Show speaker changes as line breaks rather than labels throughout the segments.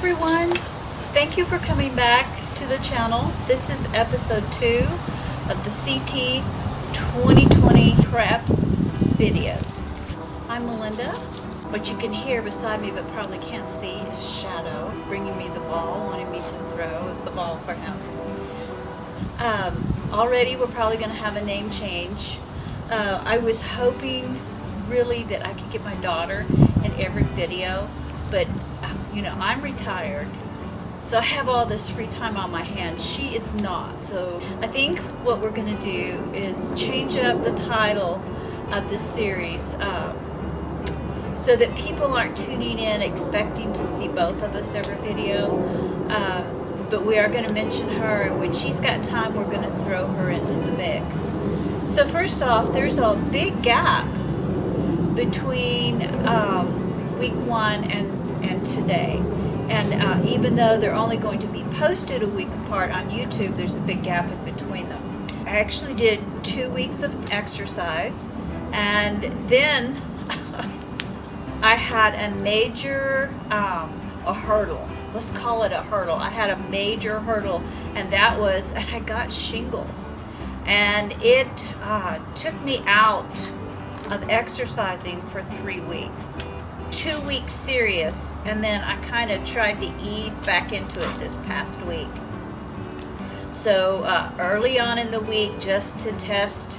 everyone. Thank you for coming back to the channel. This is episode 2 of the CT 2020 prep videos. I'm Melinda. What you can hear beside me but probably can't see is Shadow bringing me the ball, wanting me to throw the ball for him. Already we're probably going to have a name change. I was hoping really that I could get my daughter in every video, but you know, I'm retired, so I have all this free time on my hands. She is not. So I think what we're going to do is change up the title of this series so that people aren't tuning in expecting to see both of us every video. But we are going to mention her, and when she's got time, we're going to throw her into the mix. So first off, there's a big gap between week 1 and today, and even though they're only going to be posted a week apart on YouTube, there's a big gap in between them. I actually did 2 weeks of exercise, and then I had a major a hurdle. Let's call it a hurdle. I had a major hurdle, and that was that I got shingles, and it took me out of exercising for 3 weeks. 2 weeks serious, and then I kind of tried to ease back into it this past week. So early on in the week, just to test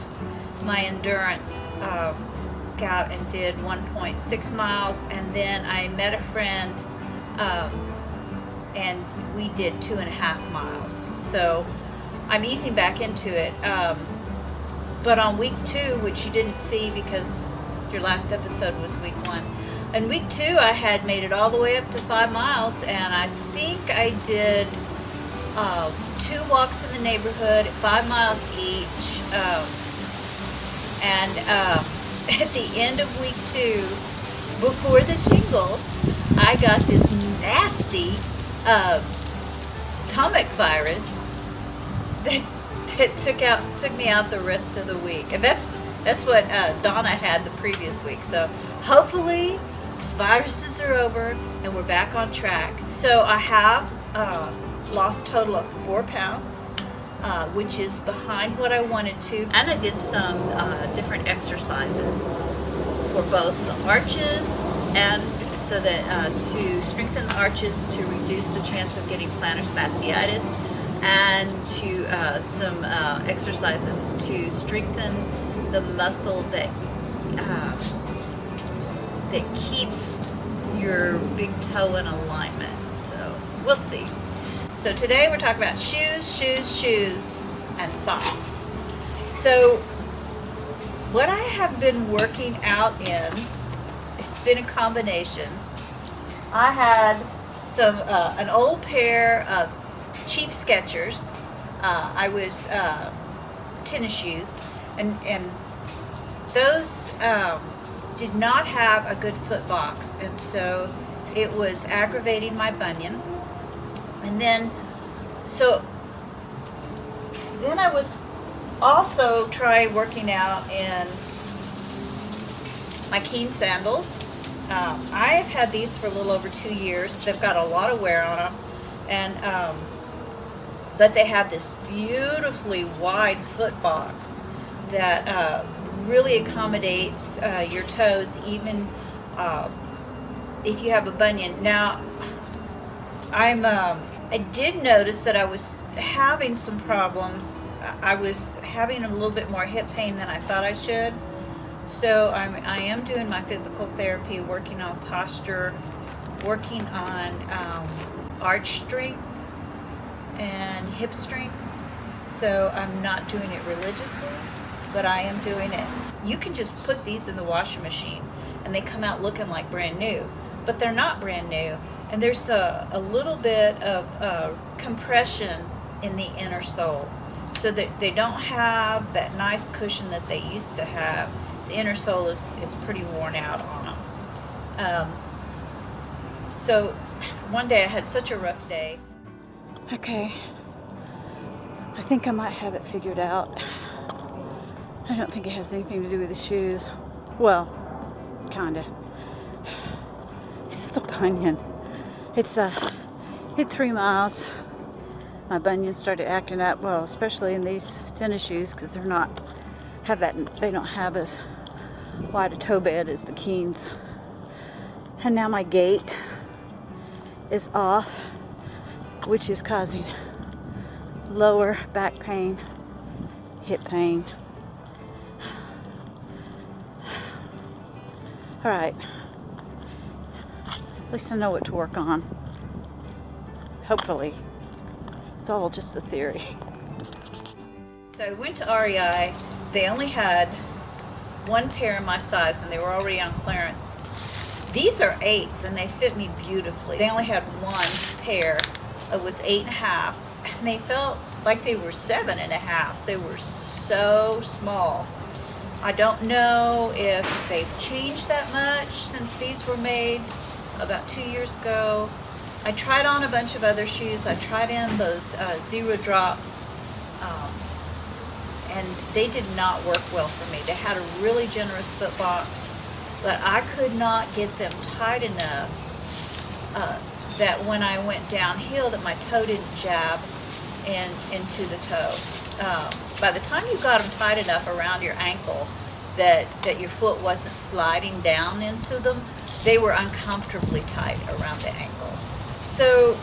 my endurance, got and did 1.6 miles, and then I met a friend and we did 2.5 miles. So I'm easing back into it. But on week 2, which you didn't see because your last episode was week 1, in week 2 I had made it all the way up to 5 miles, and I think I did 2 walks in the neighborhood, 5 miles each, and at the end of week 2, before the shingles, I got this nasty stomach virus that took me out the rest of the week, and that's what Donna had the previous week. So hopefully viruses are over and we're back on track. So I have lost a total of 4 pounds, which is behind what I wanted to, and I did some different exercises for both the arches, and so that to strengthen the arches to reduce the chance of getting plantar fasciitis, and to some exercises to strengthen the muscle that keeps your big toe in alignment. So we'll see. So today we're talking about shoes, and socks. So what I have been working out in, it's been a combination. I had some an old pair of cheap Skechers. I was tennis shoes, and those did not have a good foot box, and so it was aggravating my bunion. And then I was also trying working out in my Keen sandals. I have had these for a little over 2 years. They've got a lot of wear on them, and but they have this beautifully wide foot box that really accommodates your toes, even if you have a bunion. Now, I did notice that I was having some problems. I was having a little bit more hip pain than I thought I should. So I am doing my physical therapy, working on posture, working on arch strength and hip strength. So I'm not doing it religiously, but I am doing it. You can just put these in the washing machine and they come out looking like brand new, but they're not brand new. And there's a little bit of compression in the inner sole, so that they don't have that nice cushion that they used to have. The inner sole is pretty worn out on them. So one day I had such a rough day. Okay, I think I might have it figured out. I don't think it has anything to do with the shoes. Well, kinda. It's the bunion. It's
Hit 3 miles. My bunions started acting up, well, especially in these tennis shoes, because they don't have as wide a toe bed as the Keens. And now my gait is off, which is causing lower back pain, hip pain. All right, at least I know what to work on. Hopefully. It's all just a theory.
So I went to REI. They only had one pair in my size, and they were already on clearance. These are 8s, and they fit me beautifully. They only had one pair. It was 8.5s, and they felt like they were 7.5s. They were so small. I don't know if they've changed that much since these were made about 2 years ago. I tried on a bunch of other shoes. I tried in those Zero Drops, and they did not work well for me. They had a really generous foot box, but I could not get them tight enough that when I went downhill that my toe didn't jab into the toe. By the time you got them tight enough around your ankle that your foot wasn't sliding down into them, they were uncomfortably tight around the ankle. So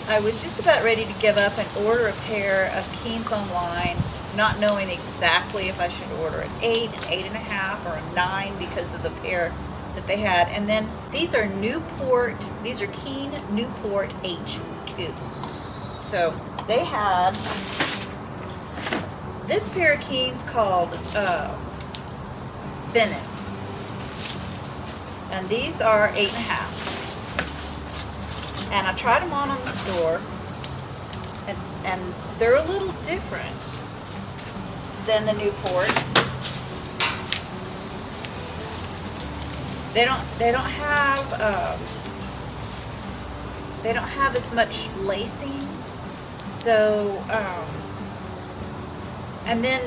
I was just about ready to give up and order a pair of Keens online, not knowing exactly if I should order an 8, an 8.5, or a 9 because of the pair that they had. And then these are Keen Newport H2. So they had this pair of Keens called Venice. And these are 8.5. And I tried them on the store, and they're a little different than the Newports. They don't have as much lacing. So and then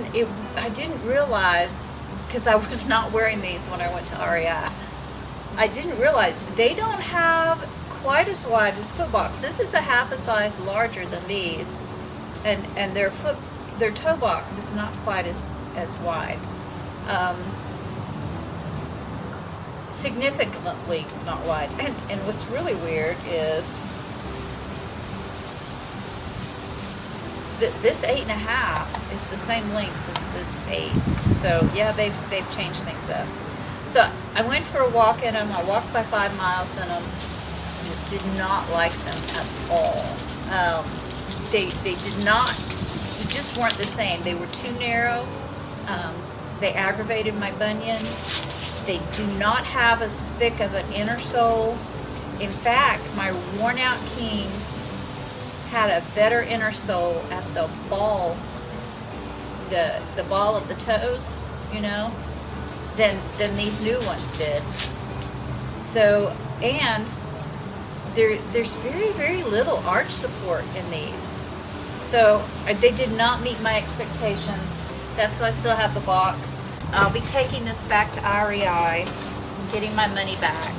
I didn't realize, because I was not wearing these when I went to REI. I didn't realize they don't have quite as wide as foot box. This is a half a size larger than these, and their toe box is not quite as wide. Significantly not wide. And what's really weird is that this 8.5 is the same length as this 8. So yeah, they've changed things up. So I went for a walk in them. I walked by 5 miles in them. Did not like them at all. They did not, just weren't the same. They were too narrow. They aggravated my bunion. They do not have as thick of an inner sole. In fact, my worn out Keens had a better inner sole at the ball, the ball of the toes, than these new ones did. So, and there's very, very little arch support in these. So they did not meet my expectations. That's why I still have the box. I'll be taking this back to REI and getting my money back.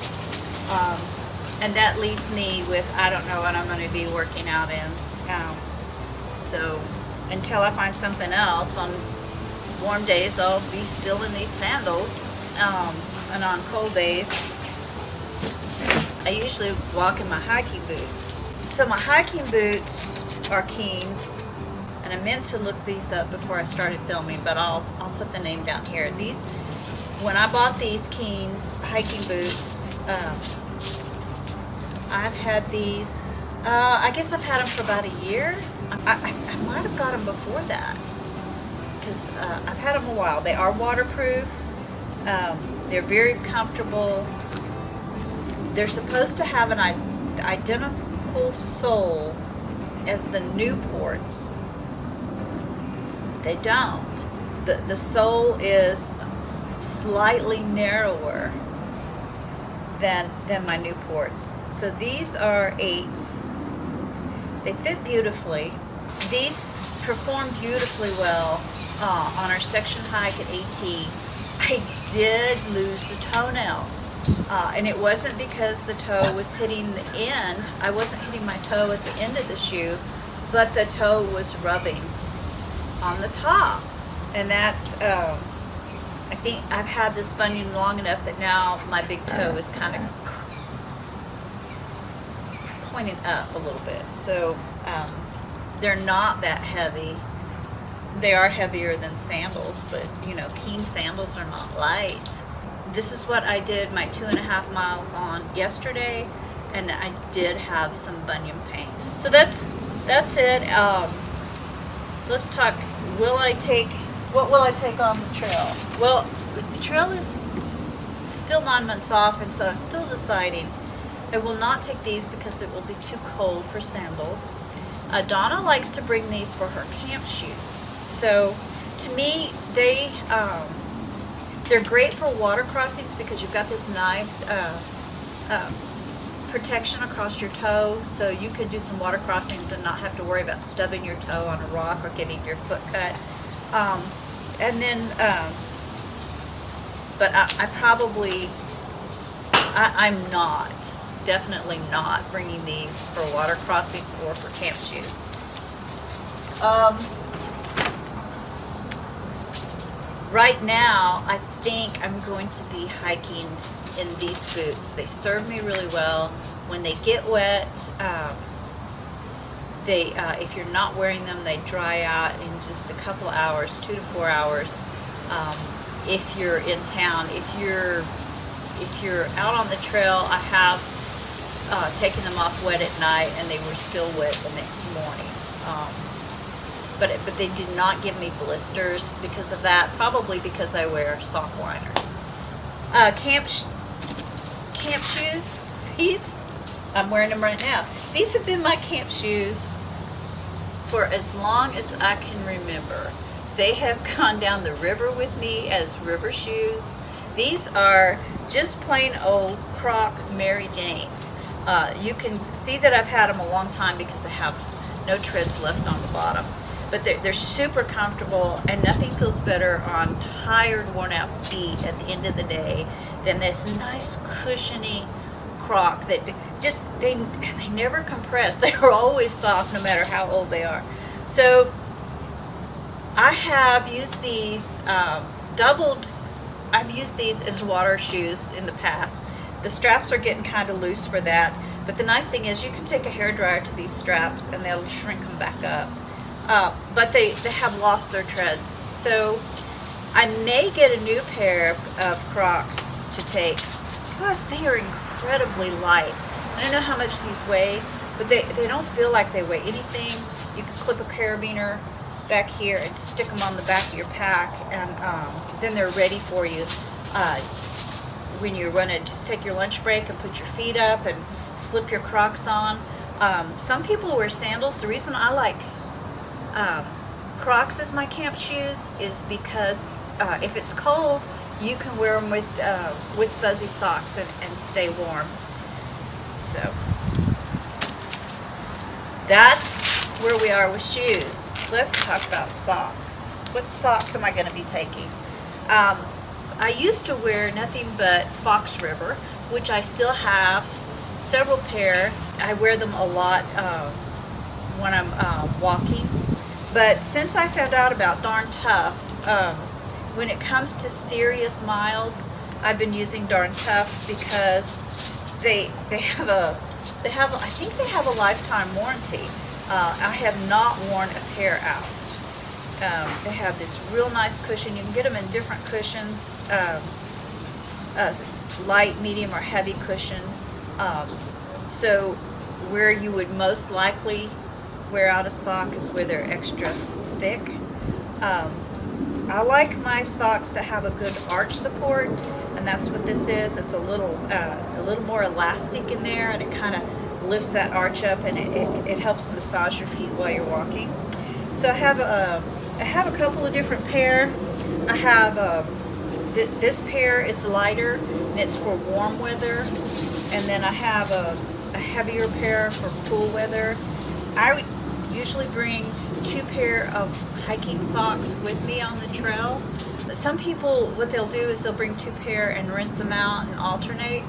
And that leaves me with, I don't know what I'm going to be working out in. So until I find something else, on warm days I'll be still in these sandals. And on cold days, I usually walk in my hiking boots. So my hiking boots are Keens, and I meant to look these up before I started filming, but I'll put the name down here. These, when I bought these Keen hiking boots, I've had these, I guess I've had them for about a year. I might have got them before that, because I've had them a while. They are waterproof. They're very comfortable. They're supposed to have an identical sole as the Newports. They don't. The sole is slightly narrower than my Newports. So these are 8s. They fit beautifully. These perform beautifully well on our section hike at AT. I did lose the toenail. And it wasn't because the toe was hitting the end. I wasn't hitting my toe at the end of the shoe, but the toe was rubbing on the top. And that's, I think I've had this bunion long enough that now my big toe is kind of pointing up a little bit. So they're not that heavy. They are heavier than sandals, but you know, Keen sandals are not light. This is what I did my 2.5 miles on yesterday, and I did have some bunion pain. So that's it. Let's talk. What will I take on the trail? Well, the trail is still 9 months off, and so I'm still deciding. I will not take these because it will be too cold for sandals. Donna likes to bring these for her camp shoes. So to me, they're great for water crossings because you've got this nice protection across your toe, so you could do some water crossings and not have to worry about stubbing your toe on a rock or getting your foot cut. And then, but I'm definitely not bringing these for water crossings or for camp shoes. Right now, I think I'm going to be hiking in these boots. They serve me really well. When they get wet, if you're not wearing them, they dry out in just a couple hours, 2 to 4 hours. If you're in town, if you're out on the trail, I have taken them off wet at night, and they were still wet the next morning. But they did not give me blisters because of that, probably because I wear sock liners. Camp shoes, these, I'm wearing them right now. These have been my camp shoes for as long as I can remember. They have gone down the river with me as river shoes. These are just plain old Croc Mary Janes. You can see that I've had them a long time because they have no treads left on the bottom. But they're super comfortable, and nothing feels better on tired, worn out feet at the end of the day than this nice cushiony Croc that just, they never compress. They are always soft no matter how old they are. So I have used these I've used these as water shoes in the past. The straps are getting kind of loose for that, but the nice thing is you can take a hairdryer to these straps and they'll shrink them back up. But they have lost their treads. So I may get a new pair of Crocs to take. Plus, they are incredibly light. I don't know how much these weigh, but they don't feel like they weigh anything. You can clip a carabiner back here and stick them on the back of your pack, and then they're ready for you. When you run it, just take your lunch break and put your feet up and slip your Crocs on. Some people wear sandals. The reason I like Crocs as my camp shoes is because if it's cold, you can wear them with fuzzy socks and stay warm. So that's where we are with shoes. Let's talk about socks. What socks am I going to be taking? I used to wear nothing but Fox River, which I still have several pair. I wear them a lot when I'm walking. But since I found out about Darn Tough, when it comes to serious miles, I've been using Darn Tough because they have I think they have a lifetime warranty. I have not worn a pair out. They have this real nice cushion. You can get them in different cushions, light, medium, or heavy cushion. So where you would most likely wear out a sock is where they're extra thick. I like my socks to have a good arch support, and that's what this is. It's a little more elastic in there, and it kind of lifts that arch up, and it helps massage your feet while you're walking. So I have a couple of different pair. I have this pair is lighter, and it's for warm weather, and then I have a heavier pair for cool weather. I would usually bring 2 pair of hiking socks with me on the trail. Some people, what they'll do is they'll bring 2 pair and rinse them out and alternate.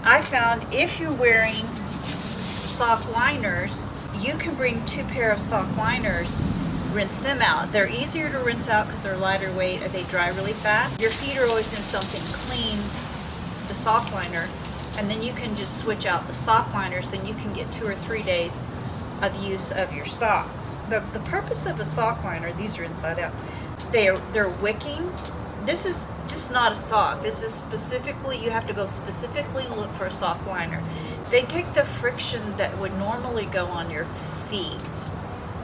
I found if you're wearing sock liners, you can bring 2 pair of sock liners, rinse them out. They're easier to rinse out because they're lighter weight or they dry really fast. Your feet are always in something clean, the sock liner, and then you can just switch out the sock liners, then you can get 2 or 3 days of use of your socks. The purpose of a sock liner, these are inside out, they're wicking. This is just not a sock. This is specifically, you have to go specifically look for a sock liner. They take the friction that would normally go on your feet.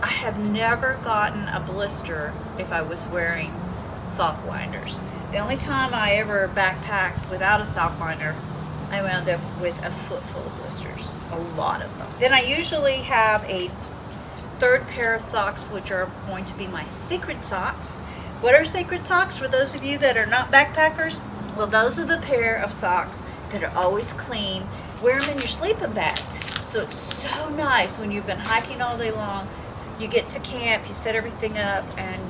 I have never gotten a blister if I was wearing sock liners. The only time I ever backpacked without a sock liner, I wound up with a foot full of blisters, a lot of them. Then I usually have a 3rd pair of socks, which are going to be my secret socks. What are secret socks for those of you that are not backpackers? Well, those are the pair of socks that are always clean. Wear them in your sleeping bag. So it's so nice when you've been hiking all day long, you get to camp, you set everything up, and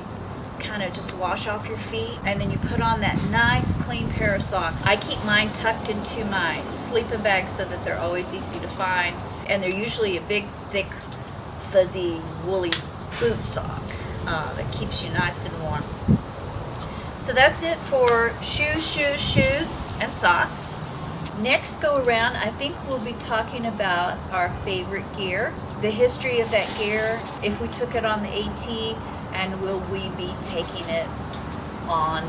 kind of just wash off your feet, and then you put on that nice clean pair of socks. I keep mine tucked into my sleeping bag so that they're always easy to find, and they're usually a big, thick, fuzzy, woolly boot sock that keeps you nice and warm. So that's it for shoes, and socks. Next go around, I think we'll be talking about our favorite gear, the history of that gear, if we took it on the AT, and will we be taking it on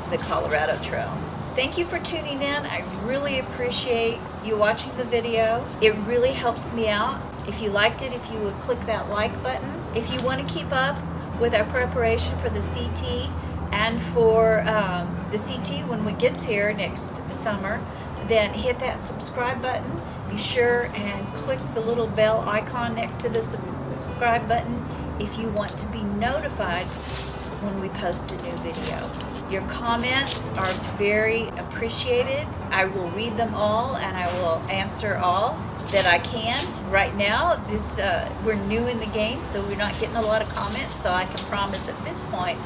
the Colorado Trail. Thank you for tuning in. I really appreciate you watching the video. It really helps me out. If you liked it, if you would click that like button. If you want to keep up with our preparation for the CT and for the CT when it gets here next summer, then hit that subscribe button. Be sure and click the little bell icon next to the subscribe button if you want to be notified when we post a new video. Your comments are very appreciated. I will read them all and I will answer all that I can. Right now, we're new in the game, so we're not getting a lot of comments, so I can promise at this point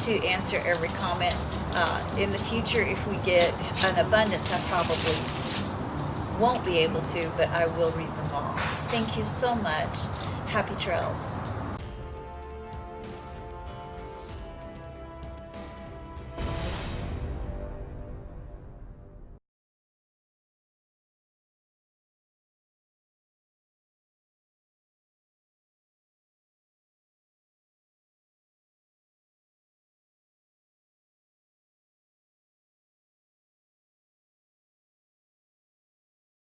to answer every comment. In the future, if we get an abundance, I probably won't be able to, but I will read them all. Thank you so much. Happy trails.